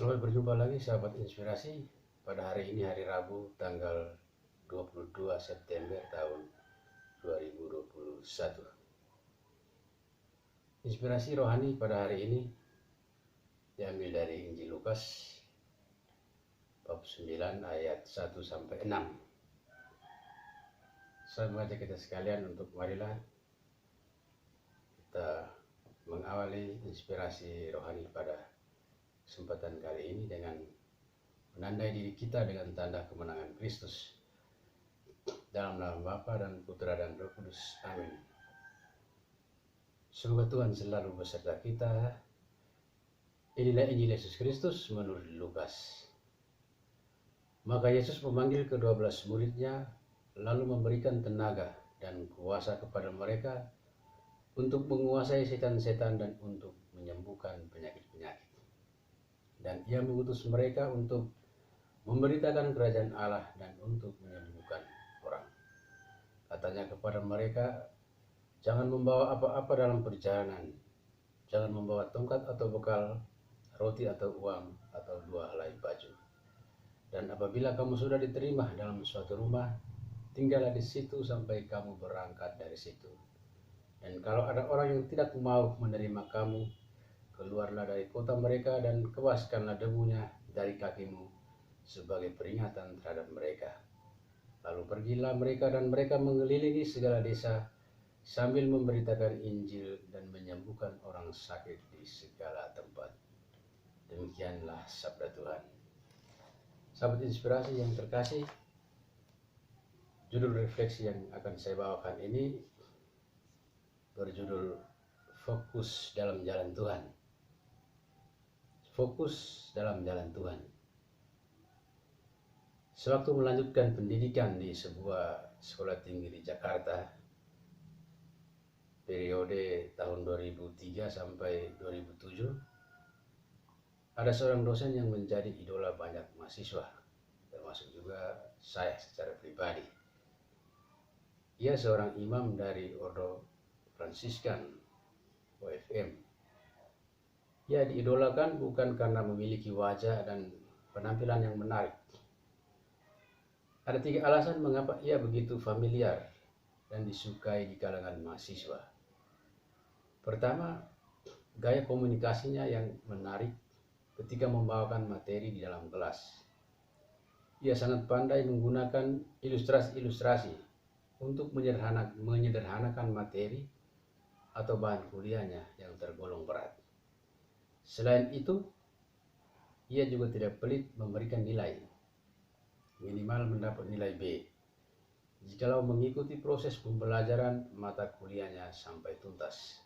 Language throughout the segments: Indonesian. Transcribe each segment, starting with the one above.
Selamat berjumpa lagi sahabat inspirasi. Pada hari ini hari Rabu tanggal 22 September tahun 2021. Inspirasi rohani pada hari ini diambil dari Injil Lukas bab 9 ayat 1 sampai 6. Saya mengajak kita sekalian untuk marilah kita mengawali inspirasi rohani pada kesempatan kali ini dengan menandai diri kita dengan tanda kemenangan Kristus. Dalam nama Bapa dan Putra dan Roh Kudus. Amin. Semoga Tuhan selalu beserta kita. Inilah Injil Yesus Kristus menurut Lukas. Maka Yesus memanggil ke-12 muridnya, lalu memberikan tenaga dan kuasa kepada mereka untuk menguasai setan-setan dan untuk menyembuhkan penyakit-penyakit. Dan ia mengutus mereka untuk memberitakan kerajaan Allah dan untuk menyembuhkan orang. Katanya kepada mereka, jangan membawa apa-apa dalam perjalanan. Jangan membawa tongkat atau bekal, roti atau uang, atau 2 helai baju. Dan apabila kamu sudah diterima dalam suatu rumah, tinggallah di situ sampai kamu berangkat dari situ. Dan kalau ada orang yang tidak mau menerima kamu, keluarlah dari kota mereka dan kebaskanlah debunya dari kakimu sebagai peringatan terhadap mereka. Lalu pergilah mereka dan mereka mengelilingi segala desa sambil memberitakan Injil dan menyembuhkan orang sakit di segala tempat. Demikianlah sabda Tuhan. Sahabat inspirasi yang terkasih, judul refleksi yang akan saya bawakan ini berjudul Fokus dalam Jalan Tuhan. Fokus dalam jalan Tuhan. Sewaktu melanjutkan pendidikan di sebuah sekolah tinggi di Jakarta, periode tahun 2003 sampai 2007, ada seorang dosen yang menjadi idola banyak mahasiswa, termasuk juga saya secara pribadi. Ia seorang imam dari Ordo Fransiskan OFM. Ia diidolakan bukan karena memiliki wajah dan penampilan yang menarik. Ada 3 alasan mengapa ia begitu familiar dan disukai di kalangan mahasiswa. Pertama, gaya komunikasinya yang menarik ketika membawakan materi di dalam kelas. Ia sangat pandai menggunakan ilustrasi-ilustrasi untuk menyederhanakan materi atau bahan kuliahnya yang tergolong berat. Selain itu, ia juga tidak pelit memberikan nilai, minimal mendapat nilai B, jikalau mengikuti proses pembelajaran mata kuliahnya sampai tuntas.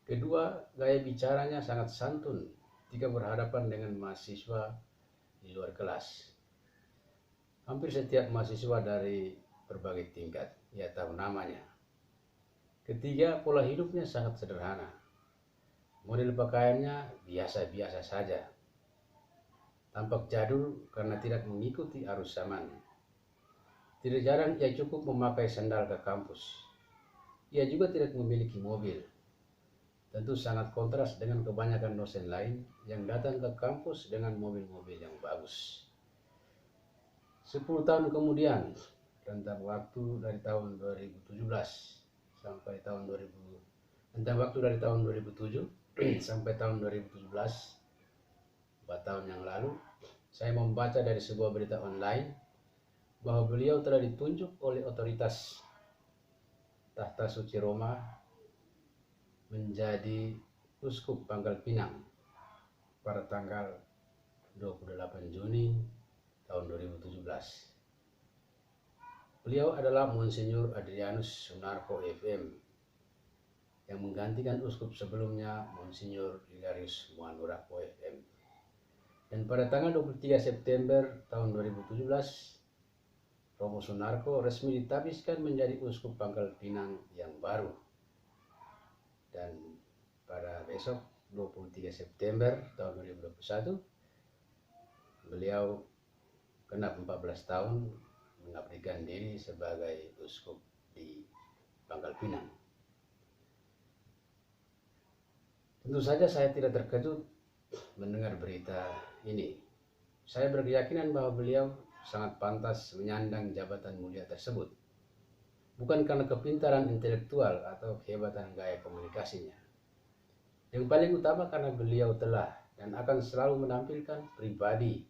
Kedua, gaya bicaranya sangat santun ketika berhadapan dengan mahasiswa di luar kelas. Hampir setiap mahasiswa dari berbagai tingkat, ia tahu namanya. Ketiga, pola hidupnya sangat sederhana. Model pakaiannya biasa-biasa saja. Tampak jadul karena tidak mengikuti arus zaman. Tidak jarang ia cukup memakai sandal ke kampus. Ia juga tidak memiliki mobil. Tentu sangat kontras dengan kebanyakan dosen lain yang datang ke kampus dengan mobil-mobil yang bagus. 10 tahun kemudian, rentang waktu dari tahun 2017 sampai tahun 2007 sampai tahun 2017, 4 tahun yang lalu, saya membaca dari sebuah berita online bahwa beliau telah ditunjuk oleh otoritas Tahta Suci Roma menjadi Uskup Pangkal Pinang pada tanggal 28 Juni tahun 2017. Beliau adalah Monsinyur Adrianus Sunarko FM yang menggantikan uskup sebelumnya Monsinyur Hilarius Muanura OFM. Dan pada tanggal 23 September tahun 2017, Romo Sunarko resmi ditabiskan menjadi uskup Pangkal Pinang yang baru. Dan pada besok 23 September tahun 2021, beliau genap 14 tahun mengabdikan diri sebagai uskup di Pangkal Pinang. Tentu saja saya tidak terkejut mendengar berita ini, saya berkeyakinan bahwa beliau sangat pantas menyandang jabatan mulia tersebut. Bukan karena kepintaran intelektual atau kehebatan gaya komunikasinya. Yang paling utama karena beliau telah dan akan selalu menampilkan pribadi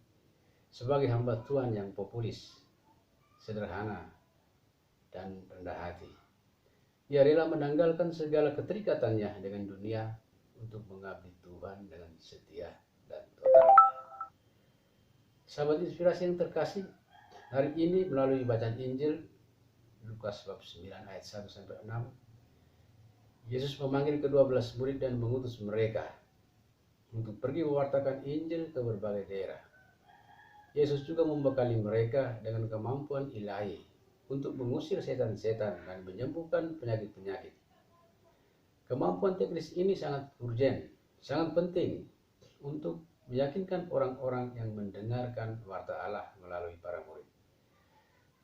sebagai hamba Tuhan yang populis, sederhana, dan rendah hati. Ia rela menanggalkan segala keterikatannya dengan dunia untuk mengabdi Tuhan dengan setia dan total. Sahabat inspirasi yang terkasih, hari ini melalui bacaan Injil Lukas bab 9 ayat 1-6, Yesus memanggil ke-12 murid dan mengutus mereka untuk pergi mewartakan Injil ke berbagai daerah. Yesus juga membekali mereka dengan kemampuan ilahi untuk mengusir setan-setan dan menyembuhkan penyakit-penyakit. Kemampuan teknis ini sangat urgen, sangat penting untuk meyakinkan orang-orang yang mendengarkan warta Allah melalui para murid.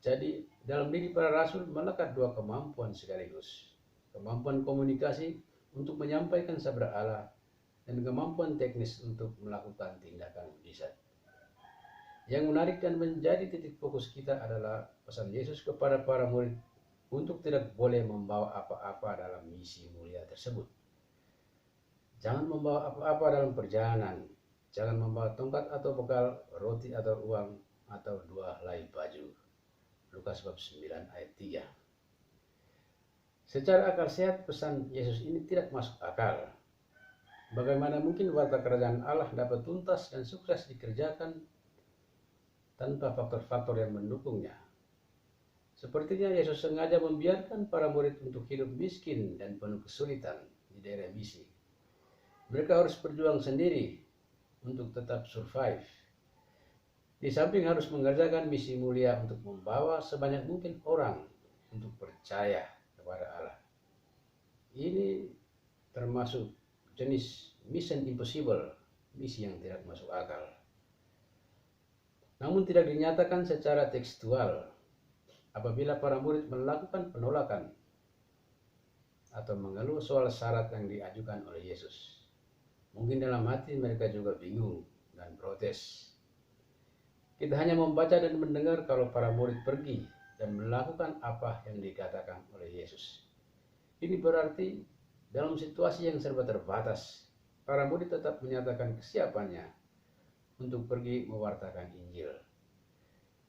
Jadi, dalam diri para rasul melekat dua kemampuan sekaligus. Kemampuan komunikasi untuk menyampaikan sabda Allah dan kemampuan teknis untuk melakukan tindakan mujizat. Yang menarik dan menjadi titik fokus kita adalah pesan Yesus kepada para murid untuk tidak boleh membawa apa-apa dalam misi mulia tersebut. Jangan membawa apa-apa dalam perjalanan. Jangan membawa tongkat atau bekal, roti atau uang, atau 2 helai baju. Lukas bab 9 ayat 3. Secara akal sehat pesan Yesus ini tidak masuk akal. Bagaimana mungkin warta kerajaan Allah dapat tuntas dan sukses dikerjakan tanpa faktor-faktor yang mendukungnya? Sepertinya Yesus sengaja membiarkan para murid untuk hidup miskin dan penuh kesulitan di daerah misi. Mereka harus berjuang sendiri untuk tetap survive. Di samping harus mengerjakan misi mulia untuk membawa sebanyak mungkin orang untuk percaya kepada Allah. Ini termasuk jenis mission impossible, misi yang tidak masuk akal. Namun tidak dinyatakan secara tekstual apabila para murid melakukan penolakan atau mengeluh soal syarat yang diajukan oleh Yesus. Mungkin dalam hati mereka juga bingung dan protes. Kita hanya membaca dan mendengar kalau para murid pergi dan melakukan apa yang dikatakan oleh Yesus. Ini berarti dalam situasi yang serba terbatas, para murid tetap menyatakan kesiapannya untuk pergi mewartakan Injil.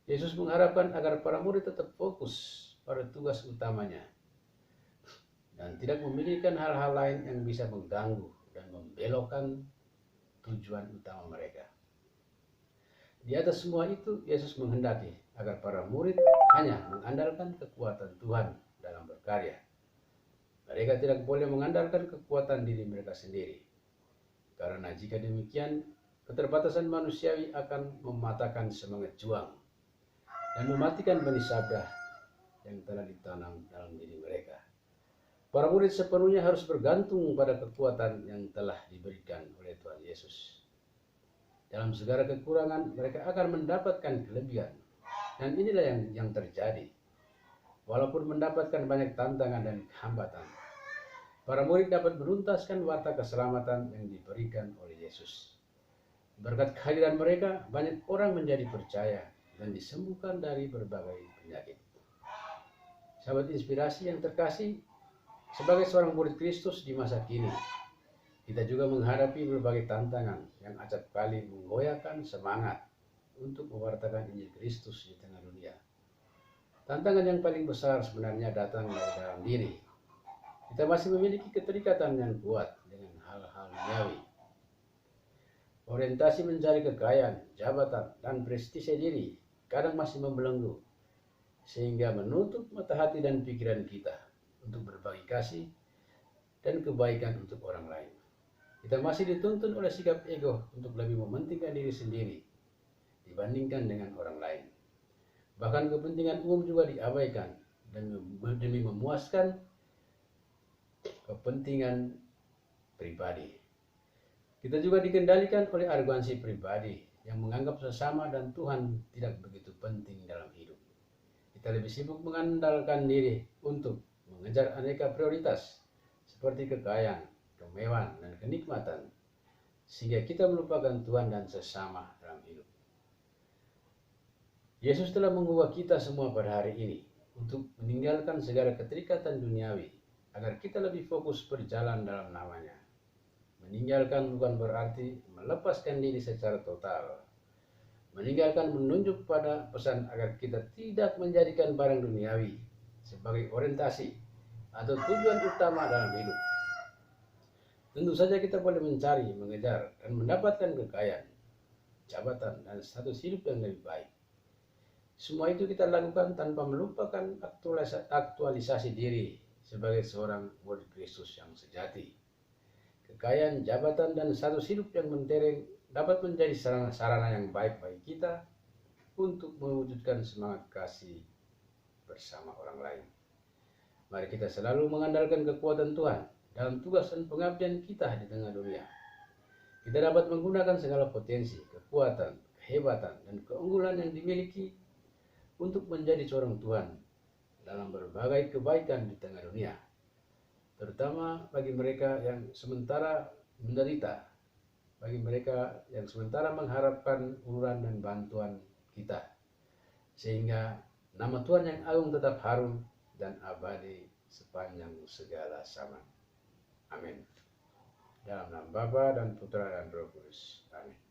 Yesus mengharapkan agar para murid tetap fokus pada tugas utamanya dan tidak memikirkan hal-hal lain yang bisa mengganggu dan membelokkan tujuan utama mereka. Di atas semua itu, Yesus menghendaki agar para murid hanya mengandalkan kekuatan Tuhan dalam berkarya. Mereka tidak boleh mengandalkan kekuatan diri mereka sendiri. Karena jika demikian, keterbatasan manusiawi akan mematahkan semangat juang dan mematikan benih sabda yang telah ditanam dalam diri mereka. Para murid sepenuhnya harus bergantung pada kekuatan yang telah diberikan oleh Tuhan Yesus. Dalam segala kekurangan, mereka akan mendapatkan kelebihan. Dan inilah yang terjadi. Walaupun mendapatkan banyak tantangan dan hambatan, para murid dapat menuntaskan warta keselamatan yang diberikan oleh Yesus. Berkat kehadiran mereka, banyak orang menjadi percaya dan disembuhkan dari berbagai penyakit. Sahabat inspirasi yang terkasih, sebagai seorang murid Kristus di masa kini, kita juga menghadapi berbagai tantangan yang acap kali menggoyahkan semangat untuk mewartakan Injil Kristus di tengah dunia. Tantangan yang paling besar sebenarnya datang dari dalam diri. Kita masih memiliki keterikatan yang kuat dengan hal-hal duniawi. Orientasi mencari kekayaan, jabatan, dan prestise diri kadang masih membelenggu, sehingga menutup mata hati dan pikiran kita untuk berbagi kasih dan kebaikan untuk orang lain. Kita masih dituntun oleh sikap ego untuk lebih mementingkan diri sendiri dibandingkan dengan orang lain. Bahkan kepentingan umum juga diabaikan demi memuaskan kepentingan pribadi. Kita juga dikendalikan oleh arogansi pribadi yang menganggap sesama dan Tuhan tidak begitu penting dalam hidup. Kita lebih sibuk mengandalkan diri untuk mengejar aneka prioritas seperti kekayaan, kemewahan, dan kenikmatan sehingga kita melupakan Tuhan dan sesama dalam hidup. Yesus telah mengubah kita semua pada hari ini untuk meninggalkan segala keterikatan duniawi, agar kita lebih fokus berjalan dalam namanya. Meninggalkan bukan berarti melepaskan diri secara total. Meninggalkan menunjuk pada pesan agar kita tidak menjadikan barang duniawi sebagai orientasi atau tujuan utama dalam hidup. Tentu saja kita boleh mencari, mengejar, dan mendapatkan kekayaan, jabatan, dan status hidup yang lebih baik. Semua itu kita lakukan tanpa melupakan aktualisasi diri sebagai seorang murid Kristus yang sejati. Kekayaan, jabatan, dan status hidup yang mentereng dapat menjadi sarana yang baik bagi kita untuk mewujudkan semangat kasih bersama orang lain. Mari kita selalu mengandalkan kekuatan Tuhan dalam tugas dan pengabdian kita di tengah dunia. Kita dapat menggunakan segala potensi, kekuatan, kehebatan, dan keunggulan yang dimiliki untuk menjadi seorang Tuhan dalam berbagai kebaikan di tengah dunia, terutama bagi mereka yang sementara menderita, bagi mereka yang sementara mengharapkan uluran dan bantuan kita, sehingga nama Tuhan yang agung tetap harum dan abadi sepanjang segala zaman. Amin. Dalam nama Bapa dan Putra dan Roh Kudus. Amin.